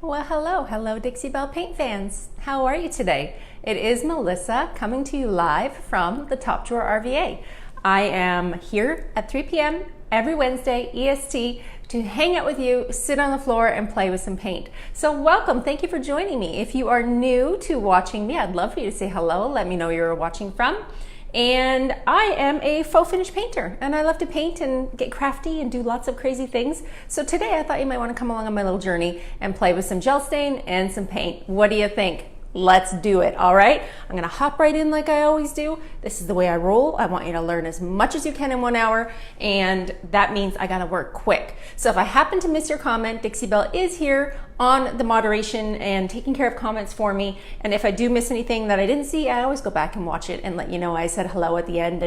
Well, hello Dixie Belle paint fans. How are you today? It is Melissa coming to you live from the Top Drawer RVA. I am here at 3 p.m. every Wednesday EST to hang out with you, sit on the floor and play with some paint. So welcome, thank you for joining me. If you are new to watching me, I'd love for you to say hello, let me know where you're watching from. And I am a faux finish painter and I love to paint and get crafty and do lots of crazy things. So today I thought you might want to come along on my little journey and play with some gel stain and some paint. What do you think? Let's do it, all right? I'm gonna hop right in like I always do. This is the way I roll. I want you to learn as much as you can in 1 hour, and that means I gotta work quick. So if I happen to miss your comment, Dixie Belle is here on the moderation and taking care of comments for me. And if I do miss anything that I didn't see, I always go back and watch it and let you know I said hello at the end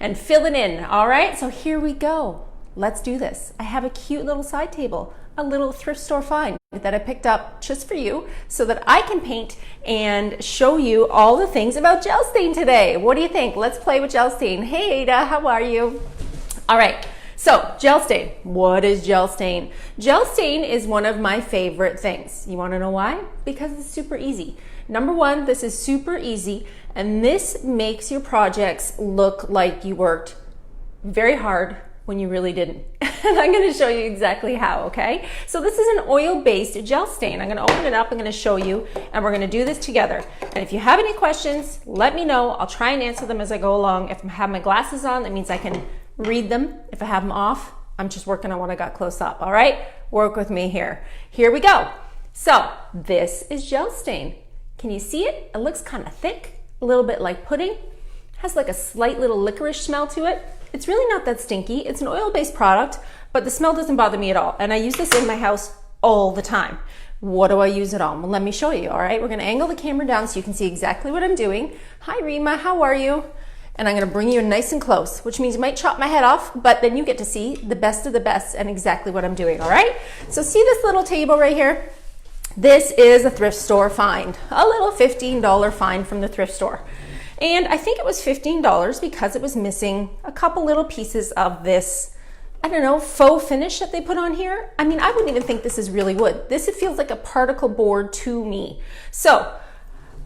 and fill it in, all right? So here we go. Let's do this. I have a cute little side table, a little thrift store find that I picked up just for you so that I can paint and show you all the things about gel stain today. What do you think? Let's play with gel stain. Hey Ada, how are you? All right, so gel stain. What is gel stain? Gel stain is one of my favorite things. You wanna know why? Because it's super easy. Number one, this is super easy, and this makes your projects look like you worked very hard when you really didn't. And I'm gonna show you exactly how, okay? So this is an oil-based gel stain. I'm gonna open it up, I'm gonna show you, and we're gonna do this together. And if you have any questions, let me know. I'll try and answer them as I go along. If I have my glasses on, that means I can read them. If I have them off, I'm just working on what I got close up, all right? Work with me here. Here we go. So this is gel stain. Can you see it? It looks kind of thick, a little bit like pudding. Has like a slight little licorice smell to it. It's really not that stinky. It's an oil-based product, but the smell doesn't bother me at all. And I use this in my house all the time. What do I use it on? Well, let me show you, all right? We're gonna angle the camera down so you can see exactly what I'm doing. Hi, Rima, how are you? And I'm gonna bring you in nice and close, which means you might chop my head off, but then you get to see the best of the best and exactly what I'm doing, all right? So see this little table right here? This is a thrift store find, a little $15 find from the thrift store. And I think it was $15 because it was missing a couple little pieces of this, I don't know, faux finish that they put on here. I mean, I wouldn't even think this is really wood. This it feels like a particle board to me. So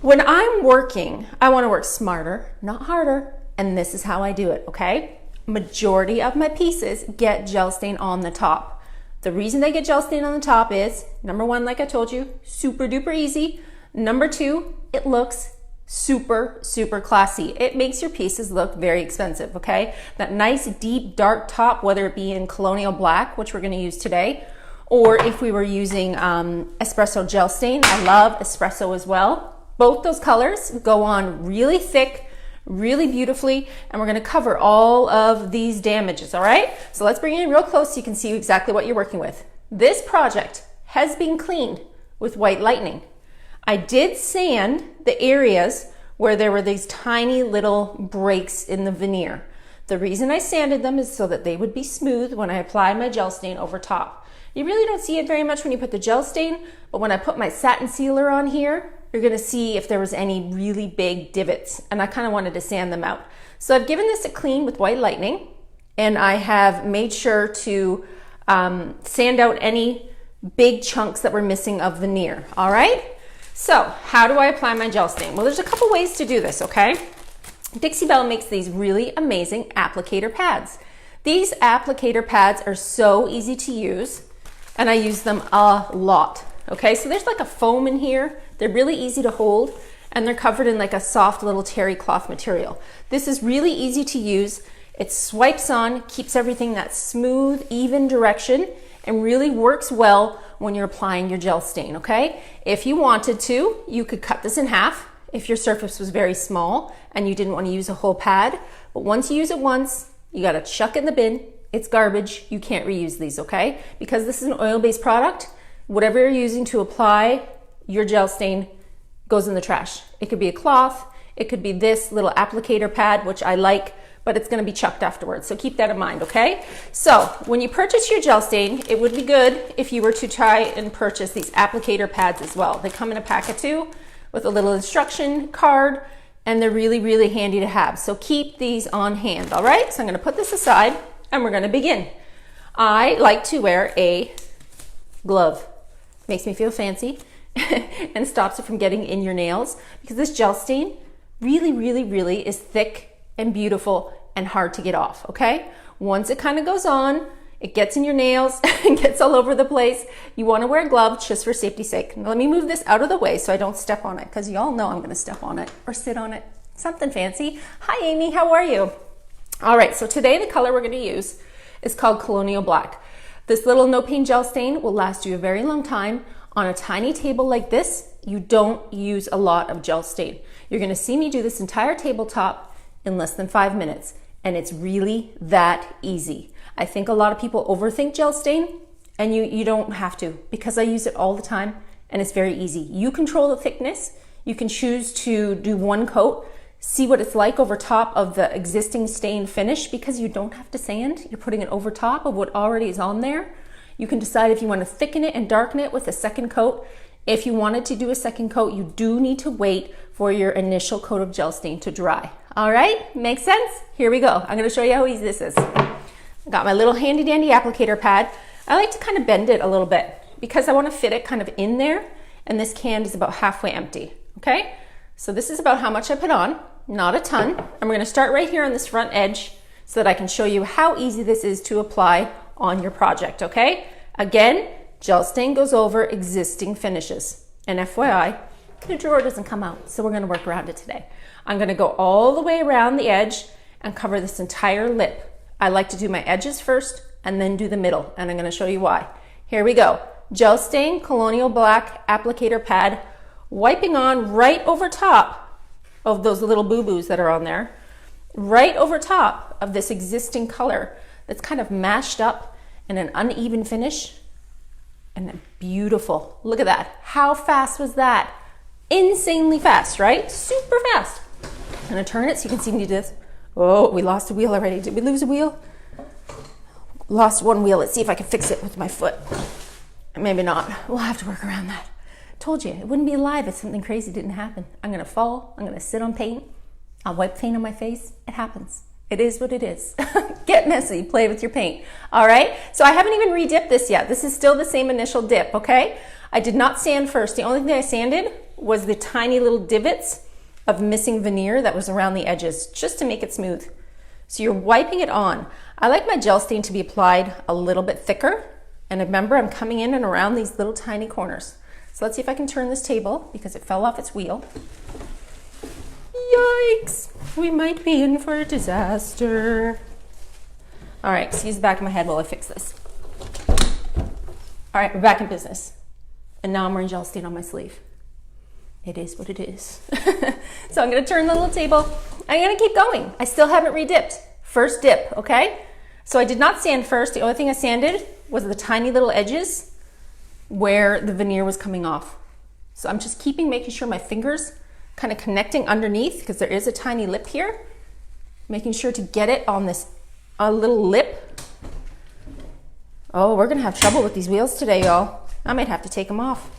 when I'm working, I want to work smarter, not harder. And this is how I do it, okay? Majority of my pieces get gel stain on the top. The reason they get gel stain on the top is, number one, like I told you, super duper easy. Number two, it looks super, super classy. It makes your pieces look very expensive, okay? That nice, deep, dark top, whether it be in Colonial Black, which we're gonna use today, or if we were using espresso gel stain. I love espresso as well. Both those colors go on really thick, really beautifully, and we're gonna cover all of these damages, all right? So let's bring it in real close so you can see exactly what you're working with. This project has been cleaned with white lightning. I did sand the areas where there were these tiny little breaks in the veneer. The reason I sanded them is so that they would be smooth when I apply my gel stain over top. You really don't see it very much when you put the gel stain, but when I put my satin sealer on here, you're gonna see if there was any really big divots, and I kind of wanted to sand them out. So I've given this a clean with white lightning, and I have made sure to sand out any big chunks that were missing of veneer, all right? So how do I apply my gel stain? Well, there's a couple ways to do this, okay? Dixie Belle makes these really amazing applicator pads. These applicator pads are so easy to use, and I use them a lot, okay? So there's like a foam in here. They're really easy to hold, and they're covered in like a soft little terry cloth material. This is really easy to use. It swipes on, keeps everything that smooth, even direction, and really works well when you're applying your gel stain, okay? If you wanted to, you could cut this in half if your surface was very small and you didn't want to use a whole pad. But once you use it once, you gotta chuck it in the bin. It's garbage, you can't reuse these, okay? Because this is an oil-based product, whatever you're using to apply your gel stain goes in the trash. It could be a cloth, it could be this little applicator pad, which I like, but it's gonna be chucked afterwards. So keep that in mind, okay? So when you purchase your gel stain, it would be good if you were to try and purchase these applicator pads as well. They come in a pack of 2 with a little instruction card, and they're really, really handy to have. So keep these on hand, all right? So I'm gonna put this aside and we're gonna begin. I like to wear a glove. makes me feel fancy, and stops it from getting in your nails, because this gel stain really, really, really is thick and beautiful and hard to get off, okay? Once it kind of goes on, it gets in your nails and gets all over the place. You want to wear gloves just for safety's sake. Now, let me move this out of the way so I don't step on it, because y'all know I'm going to step on it or sit on it. Something fancy. Hi, Amy. How are you? All right, so today the color we're going to use is called Colonial Black. This little no pain gel stain will last you a very long time. On a tiny table like this, you don't use a lot of gel stain. You're going to see me do this entire tabletop in less than 5 minutes, and it's really that easy. I think a lot of people overthink gel stain, and you don't have to, because I use it all the time and it's very easy. You control the thickness. You can choose to do one coat, see what it's like over top of the existing stain finish, because you don't have to sand. You're putting it over top of what already is on there. You can decide if you want to thicken it and darken it with a second coat. If you wanted to do a second coat, you do need to wait for your initial coat of gel stain to dry. All right, makes sense? Here we go. I'm going to show you how easy this is. I got my little handy dandy applicator pad. I like to kind of bend it a little bit because I want to fit it kind of in there, and this can is about halfway empty, okay? So this is about how much I put on, not a ton. And we're going to start right here on this front edge so that I can show you how easy this is to apply on your project, okay? Again, gel stain goes over existing finishes. And FYI, the drawer doesn't come out, so we're going to work around it today. I'm going to go all the way around the edge and cover this entire lip. I like to do my edges first and then do the middle, and I'm going to show you why. Here we go. Gel stain, Colonial Black applicator pad, wiping on right over top of those little boo-boos that are on there, right over top of this existing color that's kind of mashed up in an uneven finish, and beautiful. Look at that. How fast was that? Insanely fast, right? Super fast. I'm going to turn it so you can see me do this. Oh, we lost a wheel already. Did we lose a wheel? Lost one wheel. Let's see if I can fix it with my foot. Maybe not. We'll have to work around that. Told you, it wouldn't be alive if something crazy didn't happen. I'm going to fall. I'm going to sit on paint. I'll wipe paint on my face. It happens. It is what it is. Get messy. Play with your paint. All right? So I haven't even re-dipped this yet. This is still the same initial dip, okay? I did not sand first. The only thing I sanded was the tiny little divots of missing veneer that was around the edges, just to make it smooth. So you're wiping it on. I like my gel stain to be applied a little bit thicker. And remember, I'm coming in and around these little tiny corners. So let's see if I can turn this table because it fell off its wheel. Yikes! We might be in for a disaster. All right, excuse the back of my head while I fix this. All right, we're back in business. And now I'm wearing gel stain on my sleeve. It is what it is. So I'm gonna turn the little table. I'm gonna keep going. I still haven't re-dipped. First dip, okay? So I did not sand first. The only thing I sanded was the tiny little edges where the veneer was coming off. So I'm just making sure my fingers kind of connecting underneath, because there is a tiny lip here. Making sure to get it on this little lip. Oh, we're gonna have trouble with these wheels today, y'all. I might have to take them off.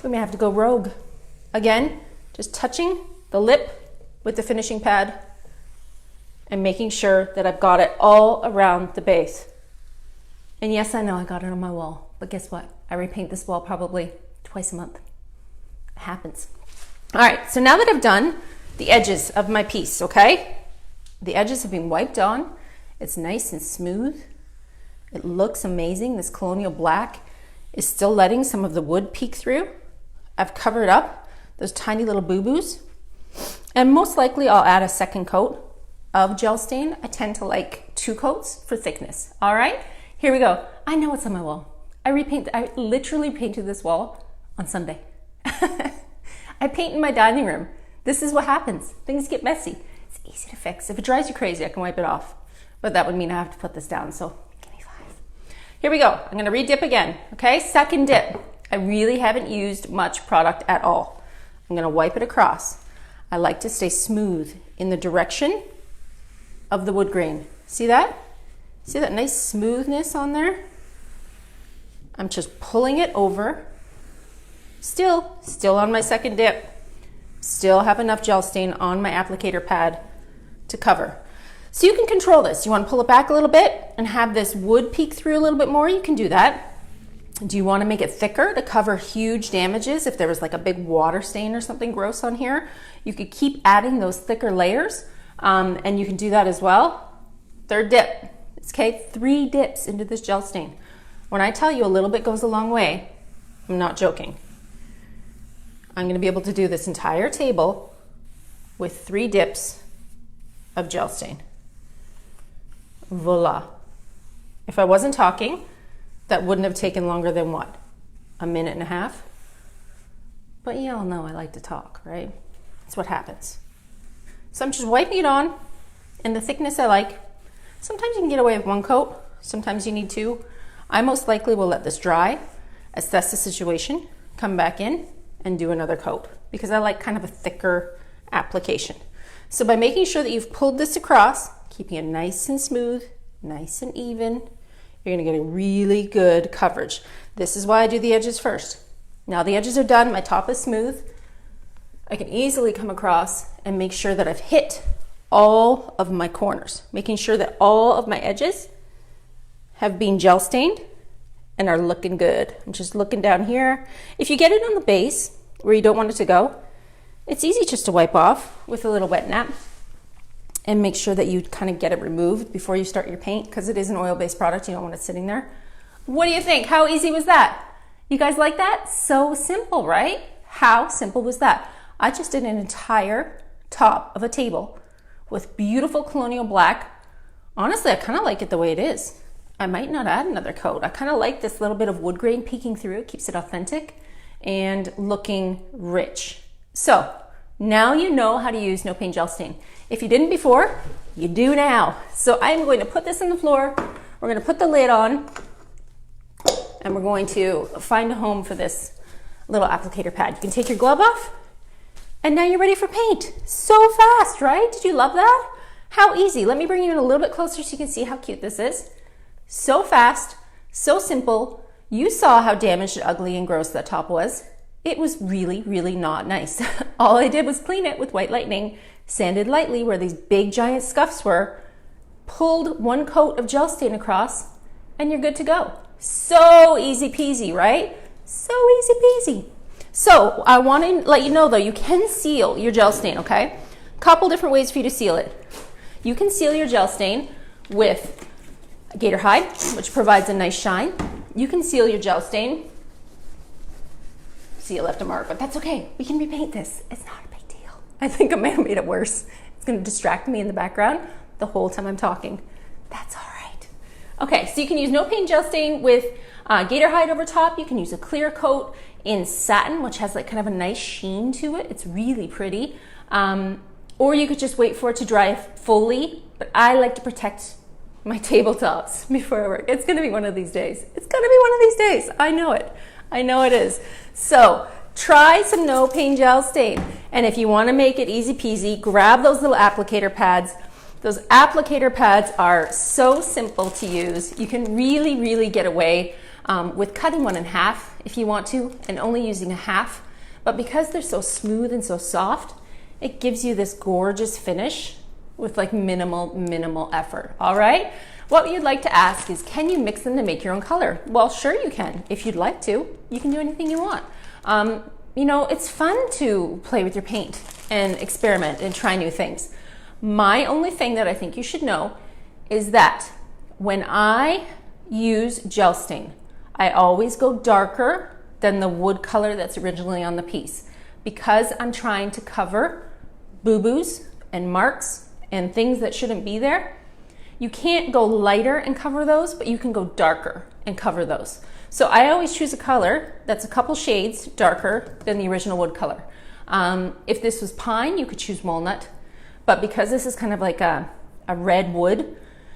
We may have to go rogue. Again, just touching the lip with the finishing pad and making sure that I've got it all around the base. And yes, I know I got it on my wall, but guess what? I repaint this wall probably twice a month. It happens. All right, so now that I've done the edges of my piece, okay? The edges have been wiped on. It's nice and smooth. It looks amazing. This Colonial Black is still letting some of the wood peek through. I've covered up those tiny little boo-boos. And most likely I'll add a second coat of gel stain. I tend to like 2 coats for thickness. All right, here we go. I know what's on my wall. I literally painted this wall on Sunday. I paint in my dining room. This is what happens. Things get messy. It's easy to fix. If it drives you crazy, I can wipe it off. But that would mean I have to put this down, so give me 5. Here we go. I'm gonna re-dip again, okay? Second dip. I really haven't used much product at all. I'm gonna wipe it across. I like to stay smooth in the direction of the wood grain. See that? See that nice smoothness on there? I'm just pulling it over. Still on my second dip. Still have enough gel stain on my applicator pad to cover. So you can control this. You want to pull it back a little bit and have this wood peek through a little bit more, you can do that. Do you want to make it thicker to cover huge damages? If there was like a big water stain or something gross on here, you could keep adding those thicker layers, and you can do that as well. Third dip. Okay, 3 dips into this gel stain. When I tell you a little bit goes a long way, I'm not joking. I'm going to be able to do this entire table with 3 dips of gel stain. Voila. If I wasn't talking, that wouldn't have taken longer than what? A minute and a half? But you all know I like to talk, right? That's what happens. So I'm just wiping it on in the thickness I like. Sometimes you can get away with 1 coat, sometimes you need 2. I most likely will let this dry, assess the situation, come back in and do another coat because I like kind of a thicker application. So by making sure that you've pulled this across, keeping it nice and smooth, nice and even, you're gonna get a really good coverage. This is why I do the edges first. Now the edges are done, my top is smooth. I can easily come across and make sure that I've hit all of my corners, making sure that all of my edges have been gel stained and are looking good. I'm just looking down here. If you get it on the base where you don't want it to go, it's easy just to wipe off with a little wet nap and make sure that you kind of get it removed before you start your paint because it is an oil-based product. You don't want it sitting there. What do you think? How easy was that? You guys like that? So simple, right? How simple was that? I just did an entire top of a table with beautiful colonial black. Honestly, I kind of like it the way it is. I might not add another coat. I kind of like this little bit of wood grain peeking through. It keeps it authentic and looking rich. So now you know how to use no paint gel stain. If you didn't before, you do now. So I'm going to put this on the floor. We're going to put the lid on and we're going to find a home for this little applicator pad. You can take your glove off and now you're ready for paint. So fast, right? Did you love that? How easy. Let me bring you in a little bit closer so you can see how cute this is. So fast, so simple. You saw how damaged, ugly, and gross that top was. It was really, really not nice. All I did was clean it with white lightning, sanded lightly where these big giant scuffs were, pulled 1 coat of gel stain across, and you're good to go. So easy peasy, right? So easy peasy. So I want to let you know though, you can seal your gel stain, okay? Couple different ways for you to seal it. You can seal your gel stain with gator hide, which provides a nice shine. You can seal your gel stain. See, it left a mark, but that's okay. We can repaint this. It's not a big deal. I think I may have made it worse. It's going to distract me in the background the whole time I'm talking. That's all right. Okay, so you can use no paint gel stain with gator hide over top. You can use a clear coat in satin, which has like kind of a nice sheen to it. It's really pretty. Or you could just wait for it to dry fully, but I like to protect my tabletops before I work. It's gonna be one of these days. It's gonna be one of these days. I know it. I know it is. So try some no paint gel stain. And if you wanna make it easy peasy, grab those little applicator pads. Those applicator pads are so simple to use. You can really, really get away with cutting one in half if you want to, and only using a half. But because they're so smooth and so soft, it gives you this gorgeous finish with like minimal effort, all right? What you'd like to ask is, can you mix them to make your own color? Well, sure you can. If you'd like to, you can do anything you want. You know, it's fun to play with your paint and experiment and try new things. My only thing that I think you should know is that when I use gel stain, I always go darker than the wood color that's originally on the piece because I'm trying to cover boo-boos and marks and things that shouldn't be there. You can't go lighter and cover those, but you can go darker and cover those. So I always choose a color that's a couple shades darker than the original wood color. If this was pine, you could choose walnut, but because this is kind of like a red wood,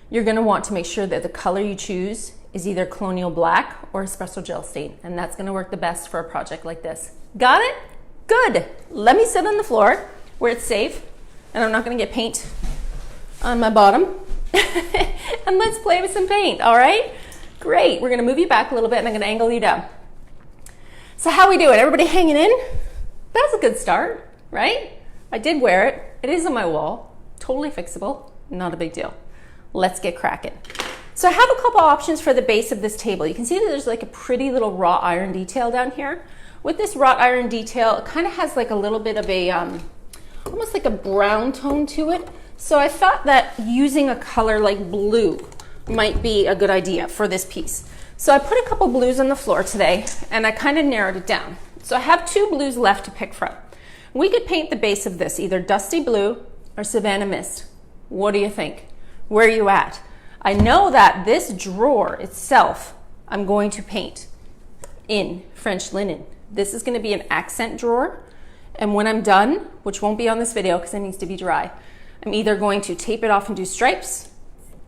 you're gonna want to make sure that the color you choose is either colonial black or espresso gel stain, and that's gonna work the best for a project like this. Got it? Good. Let me sit on the floor where it's safe, and I'm not gonna get paint on my bottom. And let's play with some paint, all right? Great, we're gonna move you back a little bit and I'm gonna angle you down. So how we doing? Everybody hanging in? That's a good start, right? I did wear it. It is on my wall, totally fixable, not a big deal. Let's get cracking. So I have a couple options for the base of this table. You can see that there's like a pretty little wrought iron detail down here. With this wrought iron detail, it kind of has like a little bit of a, almost like a brown tone to it. So I thought that using a color like blue might be a good idea for this piece. So I put a couple blues on the floor today and I kind of narrowed it down. So I have 2 blues left to pick from. We could paint the base of this either Dusty Blue or Savannah Mist. What do you think? Where are you at? I know that this drawer itself, I'm going to paint in French linen. This is going to be an accent drawer. And when I'm done, which won't be on this video because it needs to be dry, I'm either going to tape it off and do stripes,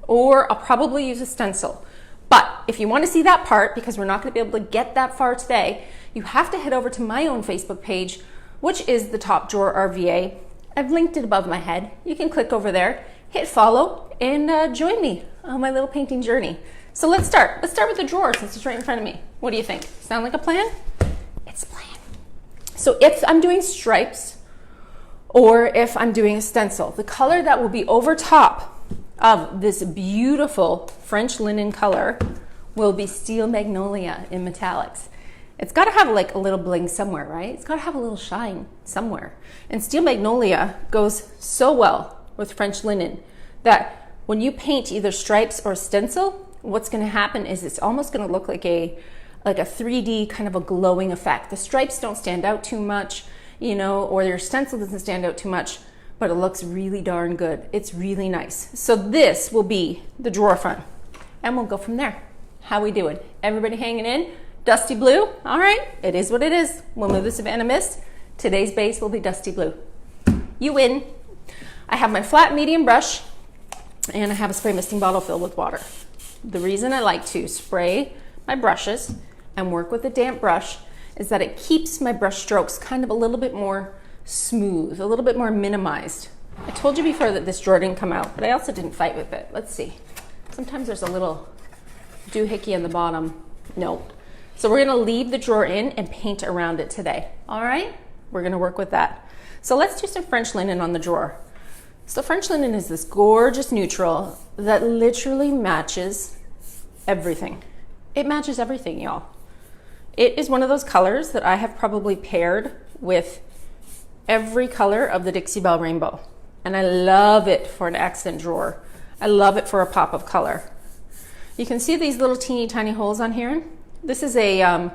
or I'll probably use a stencil. But if you want to see that part, because we're not going to be able to get that far today, you have to head over to my own Facebook page, which is the Top Drawer RVA. I've linked it above my head. You can click over there, hit follow, and join me on my little painting journey. So let's start. Let's start with the drawer since it's right in front of me. What do you think? Sound like a plan? It's a plan. So if I'm doing stripes or if I'm doing a stencil, the color that will be over top of this beautiful French linen color will be Steel Magnolia in metallics. It's got to have like a little bling somewhere, right? It's got to have a little shine somewhere. And Steel Magnolia goes so well with French linen that when you paint either stripes or stencil, what's going to happen is it's almost going to look like a 3D kind of a glowing effect. The stripes don't stand out too much, you know, or your stencil doesn't stand out too much, but it looks really darn good. It's really nice. So this will be the drawer front, and we'll go from there. How we doing? Everybody hanging in? Dusty Blue? All right, it is what it is. We'll move the Savannah Mist. Today's base will be Dusty Blue. You win. I have my flat medium brush, and I have a spray misting bottle filled with water. The reason I like to spray my brushes and work with a damp brush is that it keeps my brush strokes kind of a little bit more smooth, a little bit more minimized. I told you before that this drawer didn't come out, but I also didn't fight with it. Let's see. Sometimes there's a little doohickey on the bottom. No. So we're gonna leave the drawer in and paint around it today. All right? We're gonna work with that. So let's do some French linen on the drawer. So French linen is this gorgeous neutral that literally matches everything. It matches everything, y'all. It is one of those colors that I have probably paired with every color of the Dixie Belle rainbow. And I love it for an accent drawer. I love it for a pop of color. You can see these little teeny tiny holes on here. This is a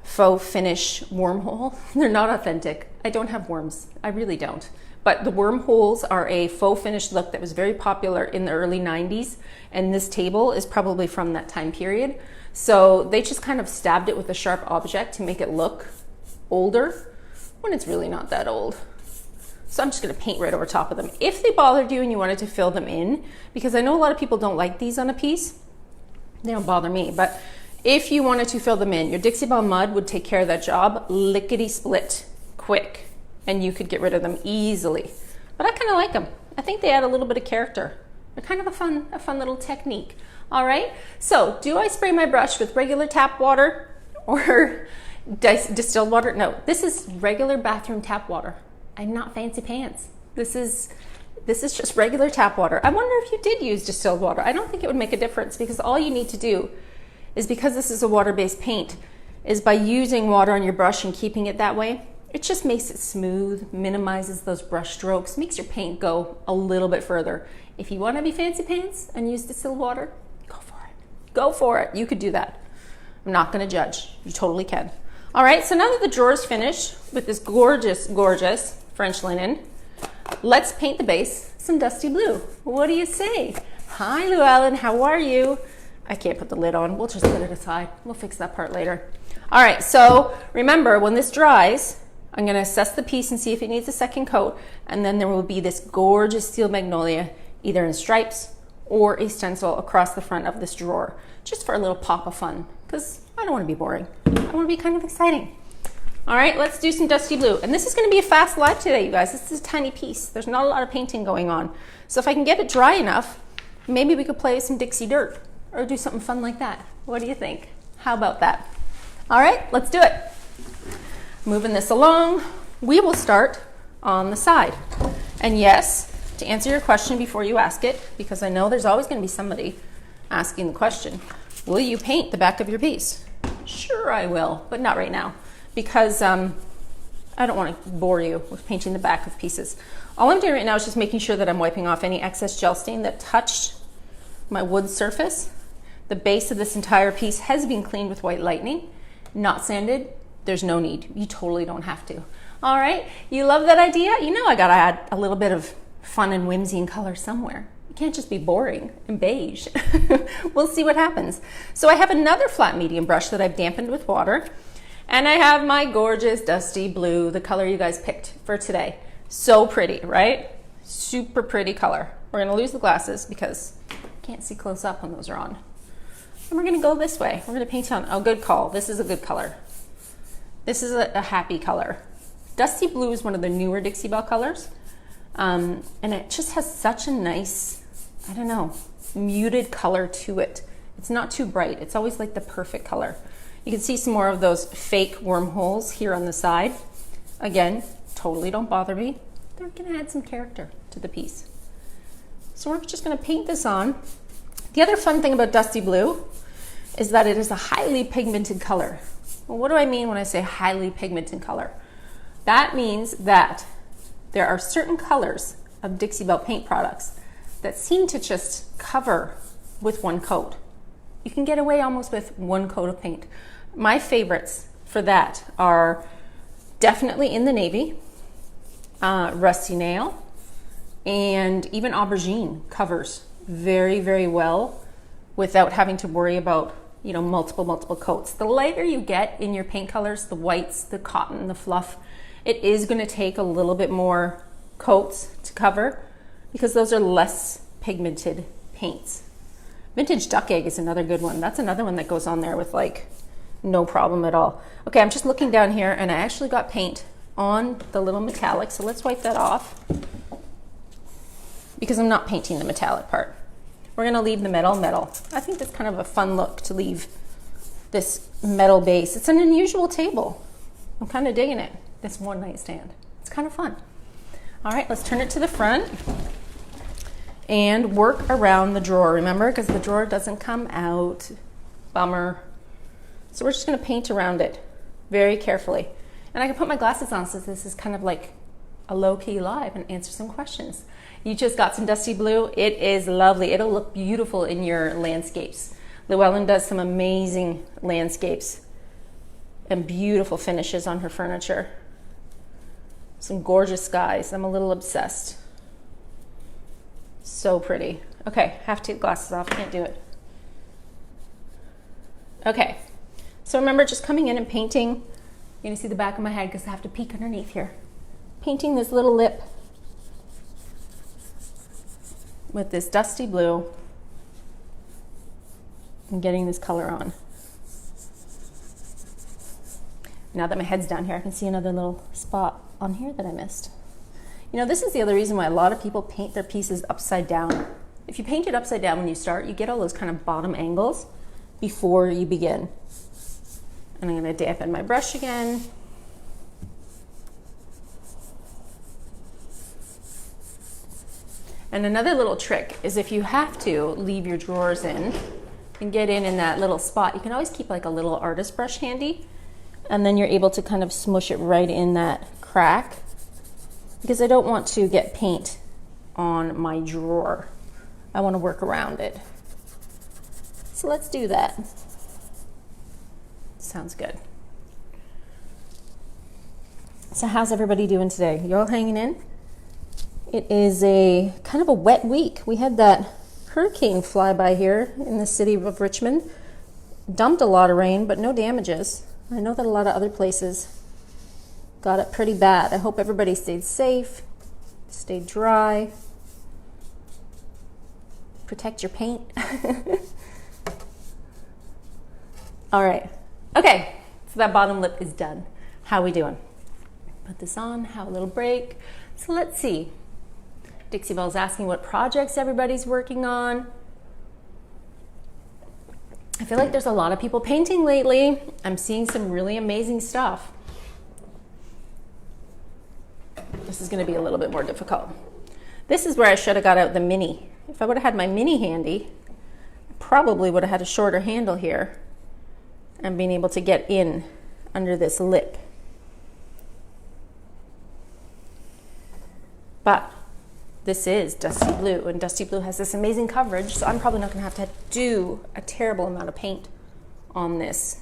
faux finish wormhole. They're not authentic. I don't have worms. I really don't. But the wormholes are a faux finish look that was very popular in the early 90s. And this table is probably from that time period. So they just kind of stabbed it with a sharp object to make it look older when it's really not that old. So I'm just gonna paint right over top of them. If they bothered you and you wanted to fill them in, because I know a lot of people don't like these on a piece, they don't bother me, but if you wanted to fill them in, your Dixie Belle mud would take care of that job lickety split quick, and you could get rid of them easily. But I kind of like them. I think they add a little bit of character. They're kind of a fun little technique. All right, so do I spray my brush with regular tap water or distilled water? No, this is regular bathroom tap water. I'm not fancy pants. This is just regular tap water. I wonder if you did use distilled water. I don't think it would make a difference, because all you need to do is, because this is a water-based paint, is by using water on your brush and keeping it that way, it just makes it smooth, minimizes those brush strokes, makes your paint go a little bit further. If you want to be fancy pants and use distilled water, go for it. Go for it. You could do that. I'm not going to judge. You totally can. All right, so now that the drawer is finished with this gorgeous, gorgeous French linen, let's paint the base some Dusty Blue. What do you say? Hi, Llewellyn. How are you? I can't put the lid on. We'll just put it aside. We'll fix that part later. All right, so remember, when this dries, I'm going to assess the piece and see if it needs a second coat, and then there will be this gorgeous Steel Magnolia, either in stripes or a stencil across the front of this drawer, just for a little pop of fun, because I don't want to be boring. I want to be kind of exciting. All right, let's do some Dusty Blue. And this is going to be a fast live today, you guys. This is a tiny piece. There's not a lot of painting going on. So if I can get it dry enough, maybe we could play some Dixie Dirt or do something fun like that. What do you think? How about that? All right, let's do it. Moving this along, we will start on the side. And yes, to answer your question before you ask it, because I know there's always going to be somebody asking the question, will you paint the back of your piece? Sure I will, but not right now, because I don't want to bore you with painting the back of pieces. All I'm doing right now is just making sure that I'm wiping off any excess gel stain that touched my wood surface. The base of this entire piece has been cleaned with White Lightning, not sanded. There's no need. You totally don't have to. All right, you love that idea? You know I gotta add a little bit of fun and whimsy and color somewhere. It can't just be boring and beige. We'll see what happens. So I have another flat medium brush that I've dampened with water, and I have my gorgeous dusty blue, the color you guys picked for today. So pretty, right? Super pretty color. We're gonna lose the glasses because I can't see close up when those are on. And we're gonna go this way. We're gonna paint on, oh, good call. This is a good color. This is a happy color. Dusty blue is one of the newer Dixie Belle colors. And it just has such a nice, I don't know, muted color to it. It's not too bright. It's always like the perfect color. You can see some more of those fake wormholes here on the side. Again, totally don't bother me. They're gonna add some character to the piece. So we're just gonna paint this on. The other fun thing about dusty blue is that it is a highly pigmented color. Well, what do I mean when I say highly pigmented color? That means that there are certain colors of Dixie Belle paint products that seem to just cover with one coat. You can get away almost with one coat of paint. My favorites for that are definitely in the navy, rusty nail, and even aubergine covers very, very well without having to worry about, you know, multiple coats. The lighter you get in your paint colors, the whites, the cotton, the fluff, it is going to take a little bit more coats to cover because those are less pigmented paints. Vintage Duck Egg is another good one. That's another one that goes on there with like no problem at all. Okay, I'm just looking down here and I actually got paint on the little metallic, so let's wipe that off because I'm not painting the metallic part. We're gonna leave the metal. I think that's kind of a fun look to leave this metal base. It's an unusual table. I'm kind of digging it. This one night stand. It's kind of fun. All right, let's turn it to the front and work around the drawer, remember, because the drawer doesn't come out. Bummer. So we're just gonna paint around it very carefully. And I can put my glasses on so this is kind of like a low-key live and answer some questions. You just got some dusty blue. It is lovely. It'll look beautiful in your landscapes. Llewellyn does some amazing landscapes and beautiful finishes on her furniture. Some gorgeous skies. I'm a little obsessed. So pretty. Okay, have to take glasses off. Can't do it. Okay, so remember just coming in and painting. You're gonna see the back of my head because I have to peek underneath here. Painting this little lip with this dusty blue and getting this color on. Now that my head's down here, I can see another little spot on here that I missed. You know, this is the other reason why a lot of people paint their pieces upside down. If you paint it upside down when you start, you get all those kind of bottom angles before you begin. And I'm gonna dampen my brush again. And another little trick is if you have to leave your drawers in and get in that little spot, you can always keep like a little artist brush handy, and then you're able to kind of smush it right in that crack because I don't want to get paint on my drawer. I want to work around it. So let's do that. Sounds good. So how's everybody doing today? You all hanging in? It is a kind of a wet week. We had that hurricane fly by here in the city of Richmond. Dumped a lot of rain, but no damages. I know that a lot of other places got it pretty bad. I hope everybody stayed safe, stayed dry. Protect your paint. All right. Okay, so that bottom lip is done. How we doing? Put this on, have a little break. So let's see. Dixie Belle's asking what projects everybody's working on. I feel like there's a lot of people painting lately. I'm seeing some really amazing stuff. This is going to be a little bit more difficult. This is where I should have got out the mini. If I would have had my mini handy, I probably would have had a shorter handle here and being able to get in under this lip. But this is Dusty Blue, and Dusty Blue has this amazing coverage, so I'm probably not going to have to do a terrible amount of paint on this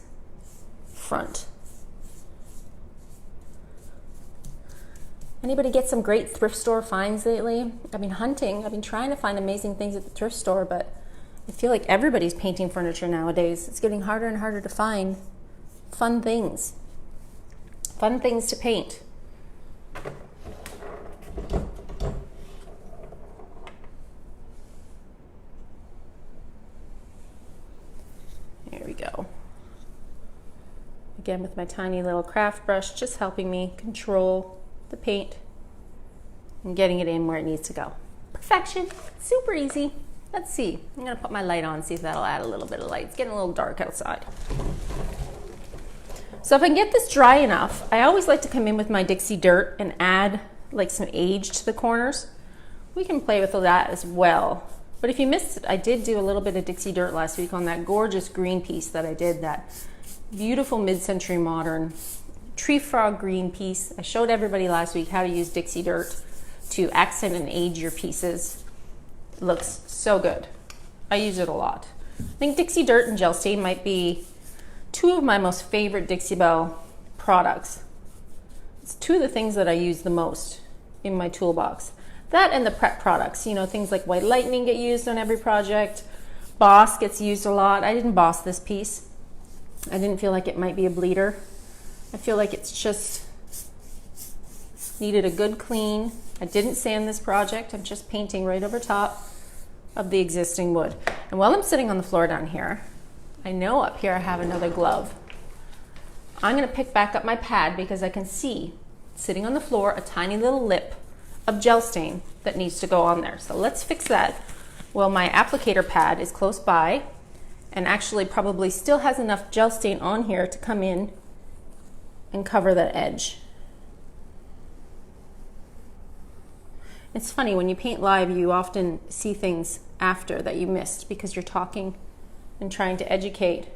front. Anybody get some great thrift store finds lately? I've been hunting. I've been trying to find amazing things at the thrift store, but I feel like everybody's painting furniture nowadays. It's getting harder and harder to find fun things to paint. There we go. Again, with my tiny little craft brush, just helping me control the paint and getting it in where it needs to go. Perfection, super easy. Let's see, I'm gonna put my light on, see if that'll add a little bit of light. It's getting a little dark outside. So if I can get this dry enough, I always like to come in with my Dixie Dirt and add like some age to the corners. We can play with that as well. But if you missed it, I did do a little bit of Dixie Dirt last week on that gorgeous green piece that I did, that beautiful mid-century modern tree frog green piece. I showed everybody last week how to use Dixie Dirt to accent and age your pieces. It looks so good. I use it a lot. I think Dixie Dirt and Gel Stain might be two of my most favorite Dixie Belle products. It's two of the things that I use the most in my toolbox. That and the prep products, you know, things like White Lightning get used on every project. Boss gets used a lot. I didn't boss this piece. I didn't feel like it might be a bleeder. I feel like it's just needed a good clean. I didn't sand this project. I'm just painting right over top of the existing wood. And while I'm sitting on the floor down here, I know up here I have another glove. I'm gonna pick back up my pad because I can see sitting on the floor a tiny little lip of gel stain that needs to go on there. So let's fix that. Well, my applicator pad is close by and actually probably still has enough gel stain on here to come in and cover that edge. It's funny, when you paint live, you often see things after that you missed because you're talking and trying to educate.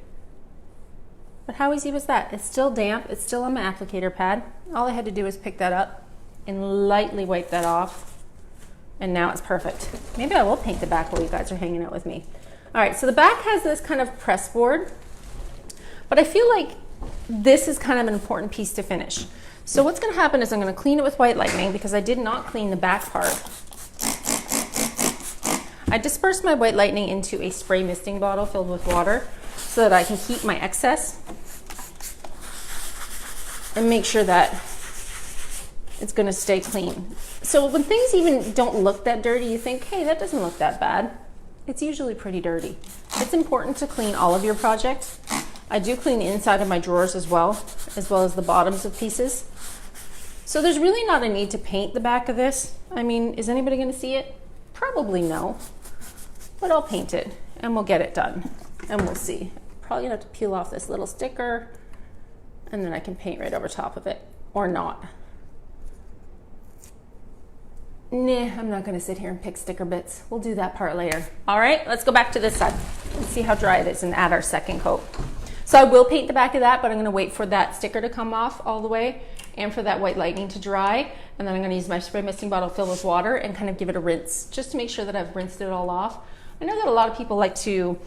But how easy was that? It's still damp, it's still on my applicator pad. All I had to do was pick that up and lightly wipe that off, and now it's perfect. Maybe I will paint the back while you guys are hanging out with me. All right, so the back has this kind of press board, but I feel like this is kind of an important piece to finish. So what's gonna happen is I'm gonna clean it with White Lightning because I did not clean the back part. I dispersed my White Lightning into a spray misting bottle filled with water so that I can keep my excess and make sure that it's gonna stay clean. So when things even don't look that dirty, you think, hey, that doesn't look that bad. It's usually pretty dirty. It's important to clean all of your projects. I do clean the inside of my drawers as well as the bottoms of pieces. So there's really not a need to paint the back of this. I mean, is anybody gonna see it? Probably no, but I'll paint it and we'll get it done and we'll see. Probably gonna have to peel off this little sticker and then I can paint right over top of it, or not. Nah, I'm not gonna sit here and pick sticker bits. We'll do that part later. All right, let's go back to this side. Let's see how dry it is and add our second coat. So I will paint the back of that, but I'm gonna wait for that sticker to come off all the way and for that White Lightning to dry. And then I'm gonna use my spray misting bottle filled with water and kind of give it a rinse, just to make sure that I've rinsed it all off. I know that a lot of people like to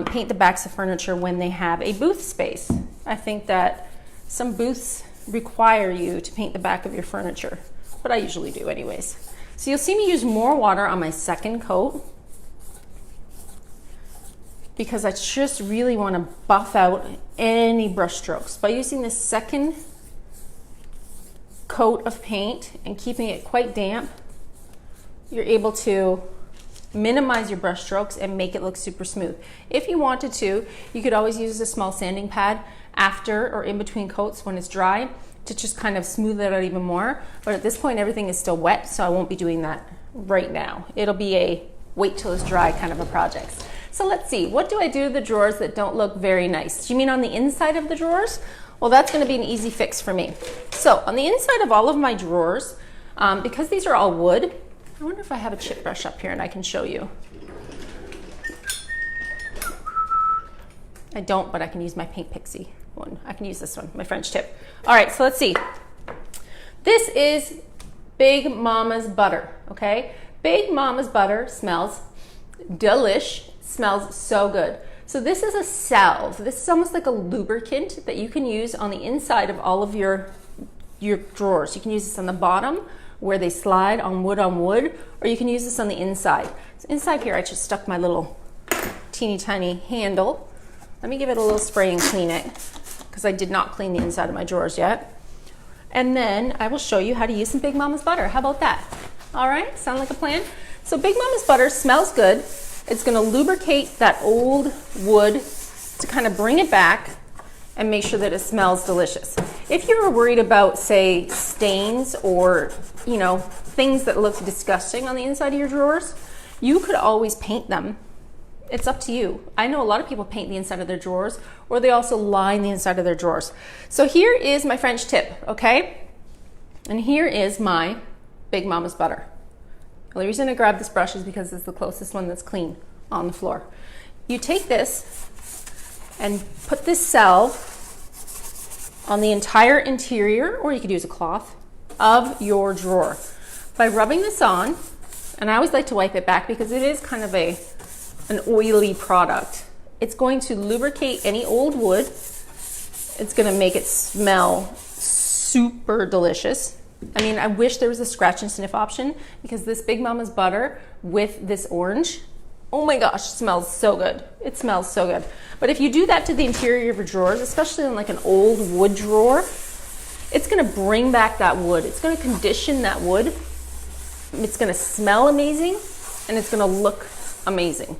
paint the backs of furniture when they have a booth space. I think that some booths require you to paint the back of your furniture, but I usually do anyways. So you'll see me use more water on my second coat because I just really want to buff out any brush strokes. By using this second coat of paint and keeping it quite damp, you're able to minimize your brush strokes and make it look super smooth. If you wanted to, you could always use a small sanding pad after or in between coats when it's dry to just kind of smooth it out even more. But at this point, everything is still wet, so I won't be doing that right now. It'll be a wait till it's dry kind of a project. So let's see, what do I do to the drawers that don't look very nice? Do you mean on the inside of the drawers? Well, that's gonna be an easy fix for me. So on the inside of all of my drawers, because these are all wood, I wonder if I have a chip brush up here and I can show you. I don't, but I can use my Paint Pixie one. I can use this one, my French tip. All right, so let's see. This is Big Mama's butter, okay? Big Mama's butter smells delish, smells so good. So this is a salve. This is almost like a lubricant that you can use on the inside of all of your drawers. You can use this on the bottom where they slide on wood, or you can use this on the inside. So inside here, I just stuck my little teeny tiny handle. Let me give it a little spray and clean it, because I did not clean the inside of my drawers yet. And then I will show you how to use some Big Mama's butter. How about that? All right, sound like a plan? So Big Mama's butter smells good. It's gonna lubricate that old wood to kind of bring it back and make sure that it smells delicious. If you were worried about, say, stains or, you know, things that look disgusting on the inside of your drawers, you could always paint them. It's up to you. I know a lot of people paint the inside of their drawers, or they also line the inside of their drawers. So here is my French tip, okay? And here is my Big Mama's butter. The only reason I grabbed this brush is because it's the closest one that's clean on the floor. You take this and put this salve on the entire interior, or you could use a cloth, of your drawer. By rubbing this on, and I always like to wipe it back because it is kind of an oily product. It's going to lubricate any old wood. It's gonna make it smell super delicious. I mean, I wish there was a scratch and sniff option, because this Big Mama's butter with this orange, oh my gosh, it smells so good. It smells so good. But if you do that to the interior of your drawers, especially in like an old wood drawer, it's gonna bring back that wood. It's gonna condition that wood. It's gonna smell amazing, and it's gonna look amazing.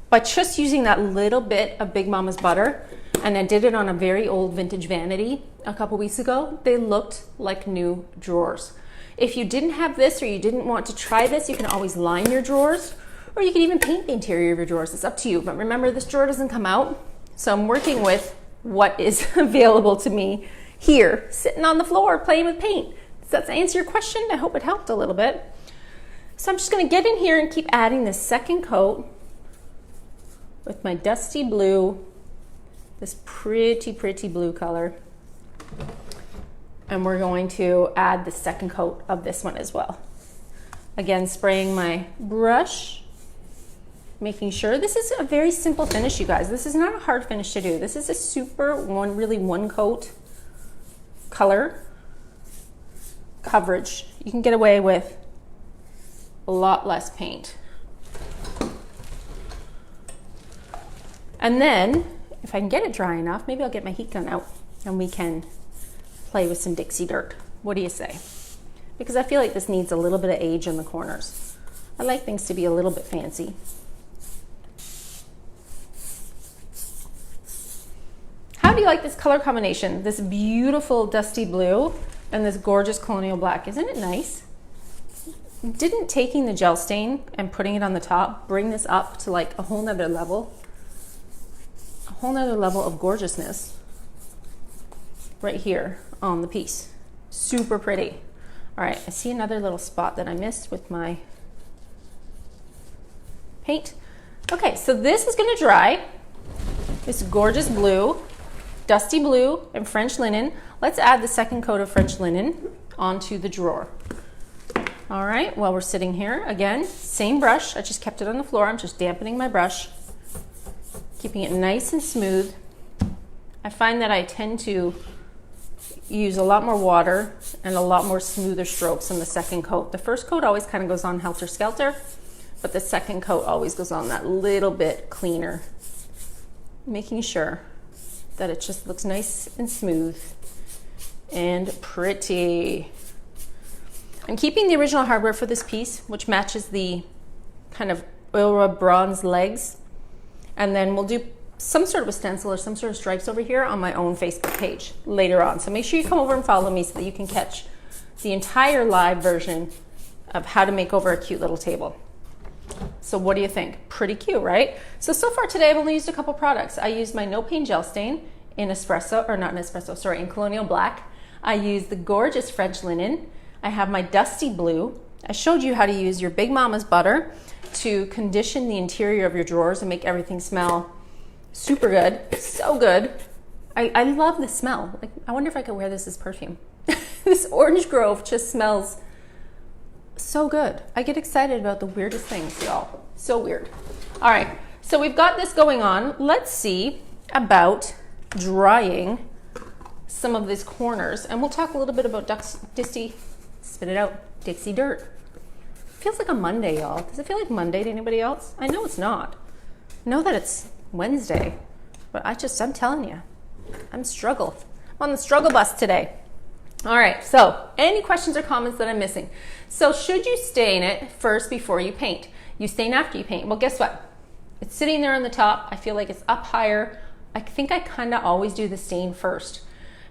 By just using that little bit of Big Mama's butter, and I did it on a very old vintage vanity a couple weeks ago, they looked like new drawers. If you didn't have this, or you didn't want to try this, you can always line your drawers, or you can even paint the interior of your drawers. It's up to you. But remember, this drawer doesn't come out, so I'm working with what is available to me here, sitting on the floor, playing with paint. Does that answer your question? I hope it helped a little bit. So I'm just gonna get in here and keep adding this second coat with my dusty blue, this pretty, pretty blue color. And we're going to add the second coat of this one as well. Again, spraying my brush, making sure. This is a very simple finish, you guys. This is not a hard finish to do. This is a super really one coat color coverage. You can get away with a lot less paint. And then, if I can get it dry enough, maybe I'll get my heat gun out and we can play with some Dixie Dirt. What do you say? Because I feel like this needs a little bit of age in the corners. I like things to be a little bit fancy. How do you like this color combination? This beautiful dusty blue and this gorgeous colonial black. Isn't it nice? Didn't taking the gel stain and putting it on the top bring this up to like a whole nother level? A whole nother level of gorgeousness right here on the piece. Super pretty. All right, I see another little spot that I missed with my paint. Okay, so this is gonna dry. This gorgeous blue, dusty blue, and French linen. Let's add the second coat of French linen onto the drawer. All right, while we're sitting here, again, same brush. I just kept it on the floor. I'm just dampening my brush, keeping it nice and smooth. I find that I tend to use a lot more water and a lot more smoother strokes in the second coat. The first coat always kind of goes on helter-skelter, but the second coat always goes on that little bit cleaner, making sure that it just looks nice and smooth and pretty. I'm keeping the original hardware for this piece, which matches the kind of oil rub bronze legs. And then we'll do some sort of a stencil or some sort of stripes over here on my own Facebook page later on. So make sure you come over and follow me so that you can catch the entire live version of how to make over a cute little table. So what do you think? Pretty cute, right? So far today I've only used a couple products. I used my no pain gel stain in espresso, or not in espresso, sorry, in colonial black. I used the gorgeous French linen. I have my dusty blue. I showed you how to use your Big Mama's butter to condition the interior of your drawers and make everything smell Super good, so good. I love the smell. Like, I wonder if I could wear this as perfume. This Orange Grove just smells so good. I get excited about the weirdest things, y'all. So weird. All right, so we've got this going on. Let's see about drying some of these corners, and we'll talk a little bit about Dixie, spit it out, Dixie Dirt. Feels like a Monday, y'all. Does it feel like Monday to anybody else? I know it's not. I know that it's Wednesday, but I'm telling you, I'm on the struggle bus today. All right, so any questions or comments that I'm missing? So should you stain it first before you paint? You stain after you paint. Well, guess what? It's sitting there on the top. I feel like it's up higher. I think I kind of always do the stain first,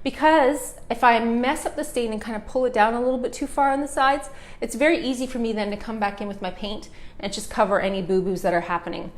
because if I mess up the stain and kind of pull it down a little bit too far on the sides, it's very easy for me then to come back in with my paint and just cover any boo-boos that are happening.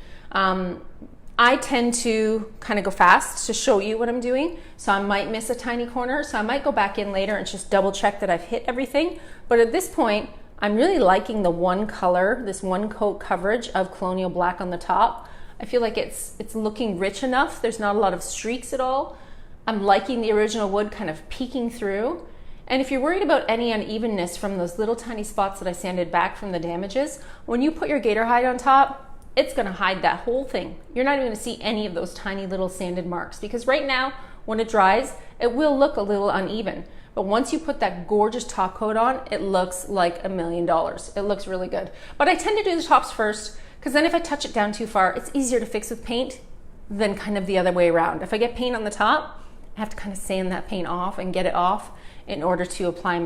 I tend to kind of go fast to show you what I'm doing, so I might miss a tiny corner, so I might go back in later and just double check that I've hit everything. But at this point, I'm really liking the one color, this one coat coverage of Colonial Black on the top. I feel like it's looking rich enough. There's not a lot of streaks at all. I'm liking the original wood kind of peeking through. And if you're worried about any unevenness from those little tiny spots that I sanded back from the damages, when you put your gator hide on top, it's gonna hide that whole thing. You're not even gonna see any of those tiny little sanded marks, because right now, when it dries, it will look a little uneven. But once you put that gorgeous top coat on, it looks like $1 million. It looks really good. But I tend to do the tops first, because then if I touch it down too far, it's easier to fix with paint than kind of the other way around. If I get paint on the top, I have to kind of sand that paint off and get it off in order to apply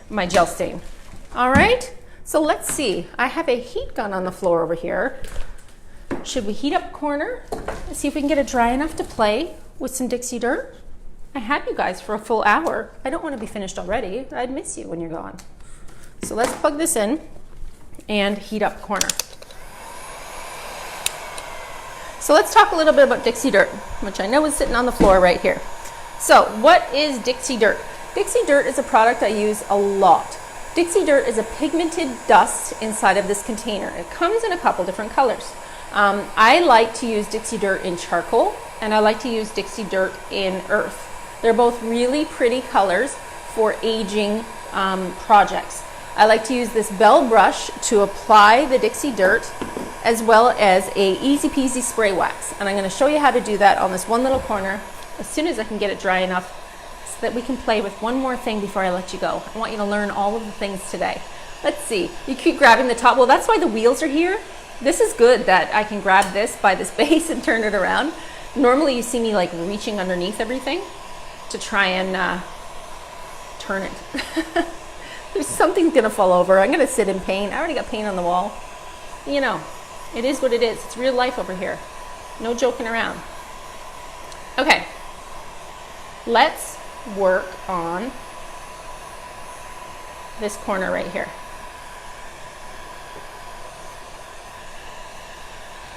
my gel stain. All right, so let's see. I have a heat gun on the floor over here. Should we heat up a corner? Let's see if we can get it dry enough to play with some Dixie Dirt. I have you guys for a full hour. I don't want to be finished already. I'd miss you when you're gone. So let's plug this in and heat up the corner. So let's talk a little bit about Dixie Dirt, which I know is sitting on the floor right here. So what is Dixie Dirt? Dixie Dirt is a product I use a lot. Dixie Dirt is a pigmented dust inside of this container. It comes in a couple different colors. I like to use Dixie Dirt in charcoal, and I like to use Dixie Dirt in earth. They're both really pretty colors for aging projects. I like to use this Belle Brush to apply the Dixie Dirt, as well as a easy peasy spray wax. And I'm gonna show you how to do that on this one little corner as soon as I can get it dry enough so that we can play with one more thing before I let you go. I want you to learn all of the things today. Let's see, you keep grabbing the top. Well, that's why the wheels are here. This is good that I can grab this by this base and turn it around. Normally you see me like reaching underneath everything to try and turn it. There's something's gonna fall over. I'm gonna sit in paint. I already got paint on the wall. You know, it is what it is. It's real life over here. No joking around. Okay, let's work on this corner right here.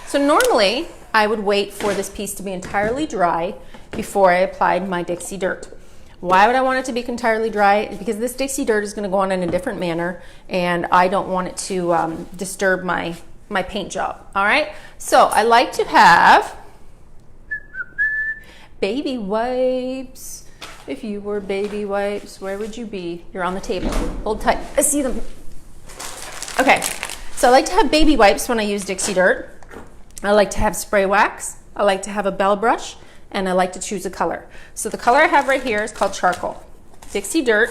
So normally I would wait for this piece to be entirely dry before I applied my Dixie Dirt. Why would I want it to be entirely dry? Because this Dixie Dirt is going to go on in a different manner, and I don't want it to disturb my paint job. All right, so I like to have baby wipes. If you were baby wipes, where would you be? You're on the table. Hold tight. I see them. Okay, so I like to have baby wipes when I use Dixie Dirt. I like to have spray wax. I like to have a Belle Brush, and I like to choose a color. So the color I have right here is called charcoal. Dixie Dirt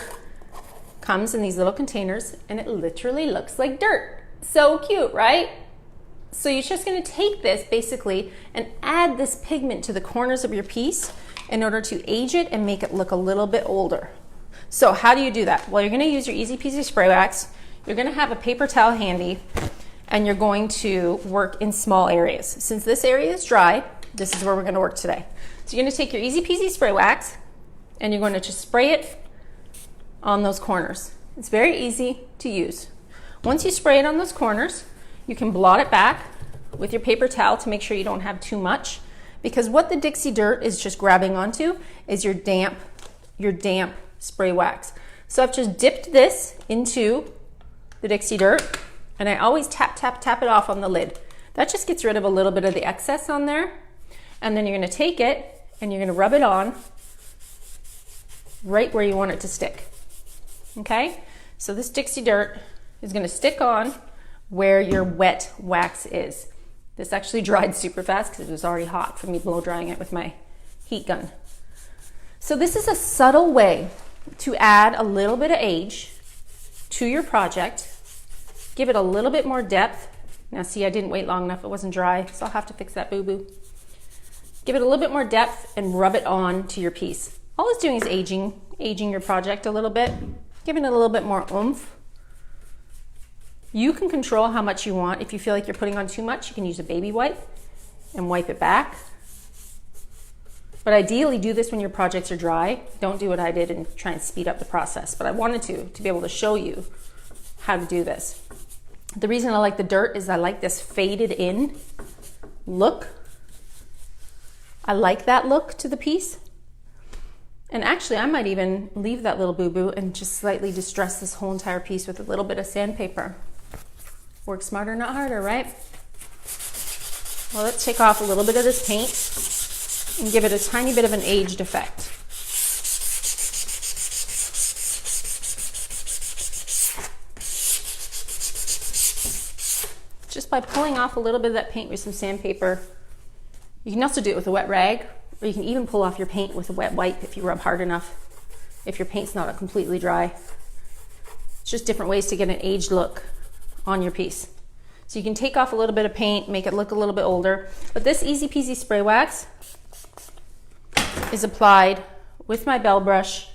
comes in these little containers, and it literally looks like dirt. So cute, right? So you're just gonna take this basically and add this pigment to the corners of your piece in order to age it and make it look a little bit older. So how do you do that? Well, you're gonna use your easy peasy spray wax. You're gonna have a paper towel handy, and you're going to work in small areas. Since this area is dry, this is where we're gonna work today. So you're gonna take your easy peasy spray wax, and you're going to just spray it on those corners. It's very easy to use. Once you spray it on those corners, you can blot it back with your paper towel to make sure you don't have too much, because what the Dixie Dirt is just grabbing onto is your damp spray wax. So I've just dipped this into the Dixie Dirt, and I always tap, tap, tap it off on the lid. That just gets rid of a little bit of the excess on there. And then you're gonna take it and you're gonna rub it on right where you want it to stick, okay? So this Dixie Dirt is gonna stick on where your wet wax is. This actually dried super fast because it was already hot from me blow drying it with my heat gun. So this is a subtle way to add a little bit of age to your project, give it a little bit more depth. Now see, I didn't wait long enough, it wasn't dry, so I'll have to fix that boo-boo. Give it a little bit more depth and rub it on to your piece. All it's doing is aging your project a little bit, giving it a little bit more oomph. You can control how much you want. If you feel like you're putting on too much, you can use a baby wipe and wipe it back. But ideally do this when your projects are dry. Don't do what I did and try and speed up the process. But I wanted to be able to show you how to do this. The reason I like the dirt is I like this faded in look. I like that look to the piece. And actually I might even leave that little boo-boo and just slightly distress this whole entire piece with a little bit of sandpaper. Work smarter, not harder, right? Well, let's take off a little bit of this paint and give it a tiny bit of an aged effect. Just by pulling off a little bit of that paint with some sandpaper. You can also do it with a wet rag, or you can even pull off your paint with a wet wipe if you rub hard enough, if your paint's not completely dry. It's just different ways to get an aged look on your piece. So you can take off a little bit of paint, make it look a little bit older. But this easy peasy spray wax is applied with my Belle Brush,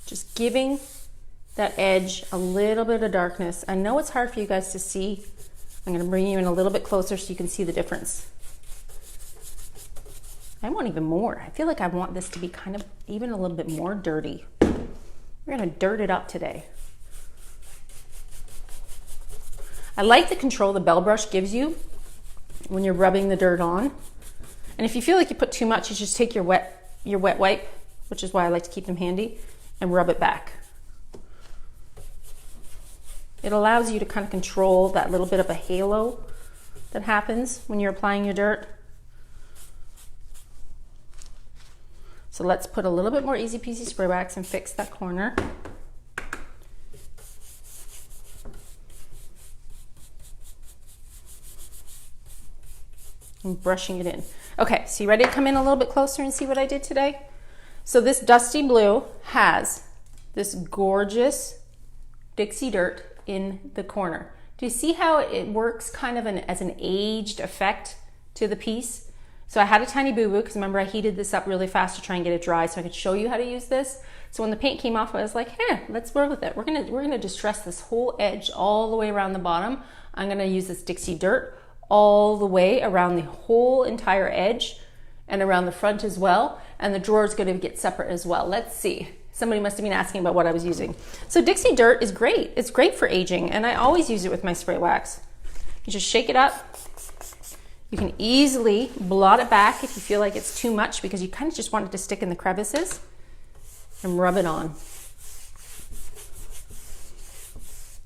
just giving that edge a little bit of darkness. I know it's hard for you guys to see. I'm going to bring you in a little bit closer so you can see the difference. I want even more. I feel like I want this to be kind of even a little bit more dirty. We're going to dirt it up today. I like the control the Belle Brush gives you when you're rubbing the dirt on. And if you feel like you put too much, you just take your wet wipe, which is why I like to keep them handy, and rub it back. It allows you to kind of control that little bit of a halo that happens when you're applying your dirt. So let's put a little bit more easy peasy spray wax and fix that corner. And brushing it in. Okay, so you ready to come in a little bit closer and see what I did today? So this dusty blue has this gorgeous Dixie Dirt in the corner. Do you see how it works kind of as an aged effect to the piece? So I had a tiny boo-boo because remember I heated this up really fast to try and get it dry so I could show you how to use this. So when the paint came off, I was like, let's work with it. We're gonna distress this whole edge all the way around the bottom. I'm gonna use this Dixie Dirt all the way around the whole entire edge and around the front as well. And the drawer is gonna get separate as well. Let's see. Somebody must have been asking about what I was using. So Dixie Dirt is great. It's great for aging, and I always use it with my spray wax. You just shake it up. You can easily blot it back if you feel like it's too much because you kind of just want it to stick in the crevices, and rub it on.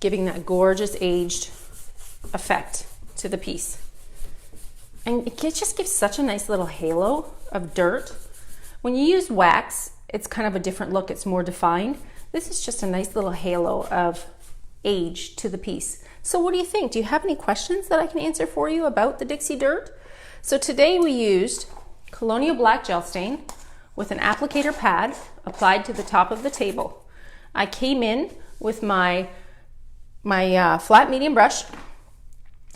Giving that gorgeous aged effect to the piece. And it just gives such a nice little halo of dirt. When you use wax, it's kind of a different look, it's more defined. This is just a nice little halo of age to the piece. So what do you think? Do you have any questions that I can answer for you about the Dixie Dirt? So today we used Colonial Black Gel Stain with an applicator pad applied to the top of the table. I came in with my flat medium brush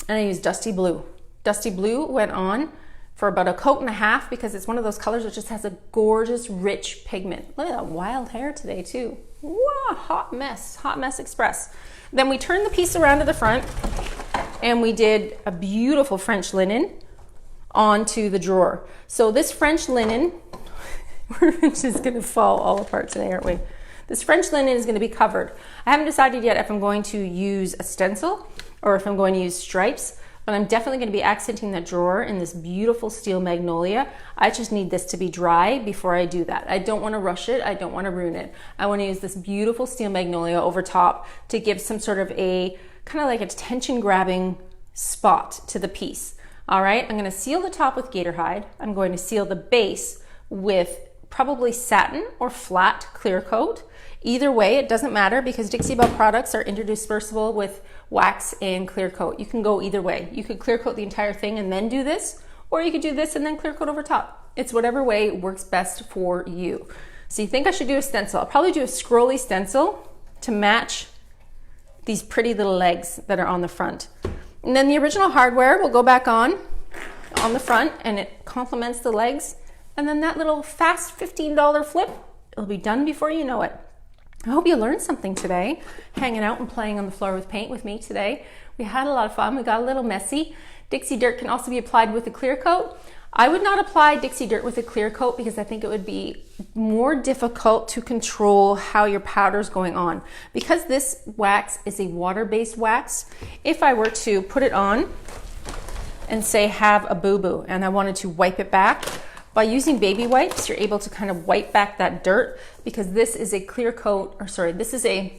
and I used Dusty Blue. Dusty Blue went on for about a coat and a half because it's one of those colors that just has a gorgeous, rich pigment. Look at that wild hair today too. Wow, hot mess express. Then we turned the piece around to the front and we did a beautiful French linen onto the drawer. So this French linen, we're just gonna fall all apart today, aren't we? This French linen is gonna be covered. I haven't decided yet if I'm going to use a stencil or if I'm going to use stripes, but I'm definitely going to be accenting that drawer in this beautiful steel magnolia. I just need this to be dry before I do that. I don't want to rush it. I don't want to ruin it. I want to use this beautiful steel magnolia over top to give some sort of a kind of like a tension grabbing spot to the piece. All right, I'm gonna seal the top with gator hide. I'm going to seal the base with probably satin or flat clear coat. Either way, it doesn't matter because Dixie Belle products are interdispersible with wax and clear coat. You can go either way. You could clear coat the entire thing and then do this, or you could do this and then clear coat over top. It's whatever way works best for you. So you think I should do a stencil? I'll probably do a scrolly stencil to match these pretty little legs that are on the front. And then the original hardware will go back on the front and it complements the legs. And then that little fast $15 flip, it'll be done before you know it. I hope you learned something today, hanging out and playing on the floor with paint with me today. We had a lot of fun. We got a little messy. Dixie Dirt can also be applied with a clear coat. I would not apply Dixie Dirt with a clear coat because I think it would be more difficult to control how your powder is going on. Because this wax is a water-based wax, if I were to put it on and say have a boo-boo and I wanted to wipe it back, by using baby wipes, you're able to kind of wipe back that dirt because this is a clear coat, or sorry, this is a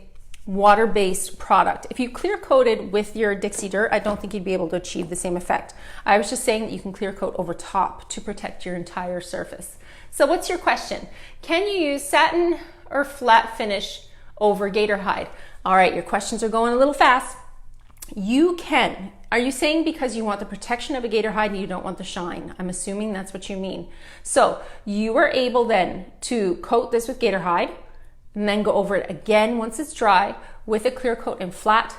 water-based product. If you clear coated with your Dixie Dirt, I don't think you'd be able to achieve the same effect. I was just saying that you can clear coat over top to protect your entire surface. So what's your question? Can you use satin or flat finish over gator hide? All right, your questions are going a little fast. You can. Are you saying because you want the protection of a gator hide and you don't want the shine? I'm assuming that's what you mean. So you are able then to coat this with gator hide and then go over it again once it's dry with a clear coat in flat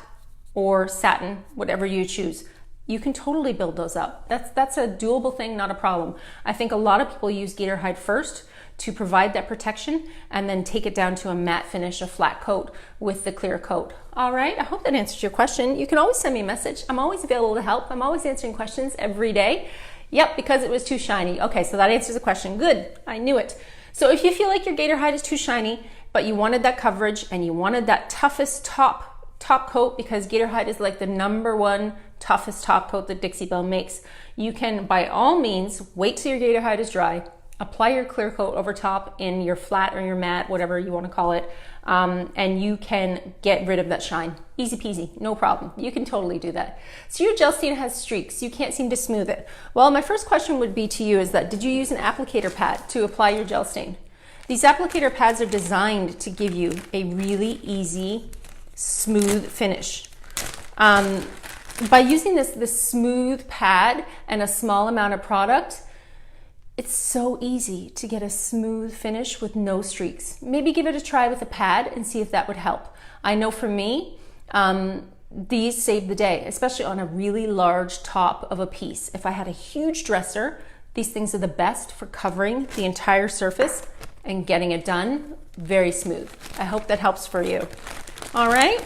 or satin, whatever you choose. You can totally build those up. That's a doable thing, not a problem. I think a lot of people use gator hide first to provide that protection and then take it down to a matte finish, a flat coat with the clear coat. All right, I hope that answers your question. You can always send me a message. I'm always available to help. I'm always answering questions every day. Yep, because it was too shiny. Okay, so that answers the question. Good, I knew it. So if you feel like your gator hide is too shiny, but you wanted that coverage and you wanted that toughest top coat because gator hide is like the #1 toughest top coat that Dixie Belle makes, you can by all means wait till your gator hide is dry, apply your clear coat over top in your flat or your matte, whatever you want to call it, and you can get rid of that shine. Easy peasy, no problem. You can totally do that. So your gel stain has streaks. You can't seem to smooth it. Well, my first question would be to you is that, did you use an applicator pad to apply your gel stain? These applicator pads are designed to give you a really easy, smooth finish. By using this smooth pad and a small amount of product, it's so easy to get a smooth finish with no streaks. Maybe give it a try with a pad and see if that would help. I know for me, these save the day, especially on a really large top of a piece. If I had a huge dresser, these things are the best for covering the entire surface and getting it done very smooth. I hope that helps for you. All right,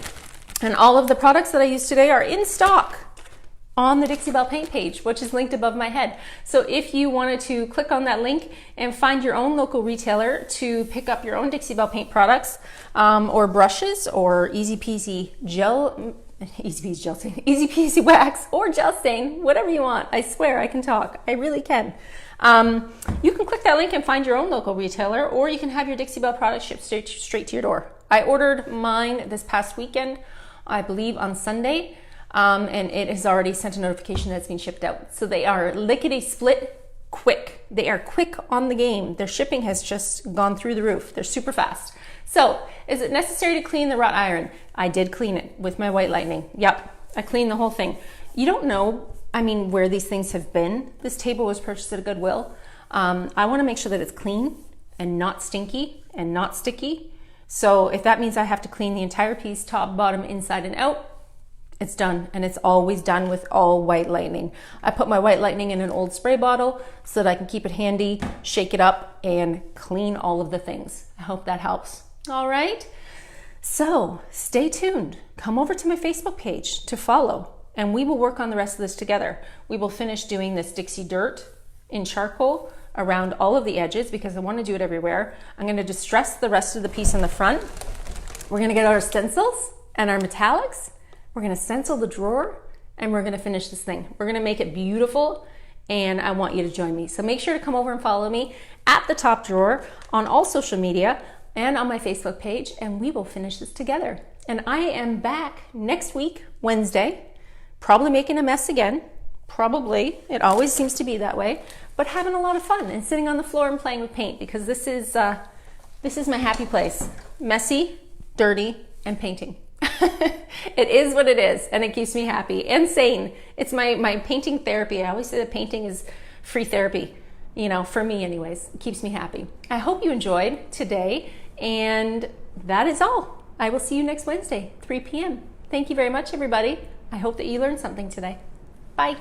and all of the products that I used today are in stock on the Dixie Belle paint page, which is linked above my head. So if you wanted to click on that link and find your own local retailer to pick up your own Dixie Belle paint products, or brushes, or easy peasy wax, or gel stain, whatever you want. I swear I can talk. I really can. You can click that link and find your own local retailer, or you can have your Dixie Belle products shipped straight to your door. I ordered mine this past weekend, I believe on Sunday. And it has already sent a notification that it's been shipped out. So they are lickety-split quick. They are quick on the game. Their shipping has just gone through the roof. They're super fast. So is it necessary to clean the wrought iron? I did clean it with my white lightning. Yep, I cleaned the whole thing. You don't know, where these things have been. This table was purchased at a Goodwill. I want to make sure that it's clean and not stinky and not sticky. So if that means I have to clean the entire piece, top, bottom, inside, and out, it's done, and it's always done with all white lightning. I put my white lightning in an old spray bottle so that I can keep it handy, shake it up, and clean all of the things. I hope that helps. All right, so stay tuned. Come over to my Facebook page to follow, and we will work on the rest of this together. We will finish doing this Dixie Dirt in charcoal around all of the edges because I want to do it everywhere. I'm going to distress the rest of the piece on the front. We're going to get our stencils and our metallics. We're going to stencil the drawer, and we're going to finish this thing. We're going to make it beautiful, and I want you to join me. So make sure to come over and follow me at the Top Drawer on all social media and on my Facebook page, and we will finish this together. And I am back next week, Wednesday, probably making a mess again, probably. It always seems to be that way, but having a lot of fun and sitting on the floor and playing with paint, because this is my happy place. Messy, dirty, and painting. It is what it is, and it keeps me happy and sane. It's my painting therapy. I always say that painting is free therapy, you know, for me anyways. It keeps me happy. I hope you enjoyed today, and that is all. I will see you next Wednesday, 3 p.m. Thank you very much, everybody. I hope that you learned something today. Bye.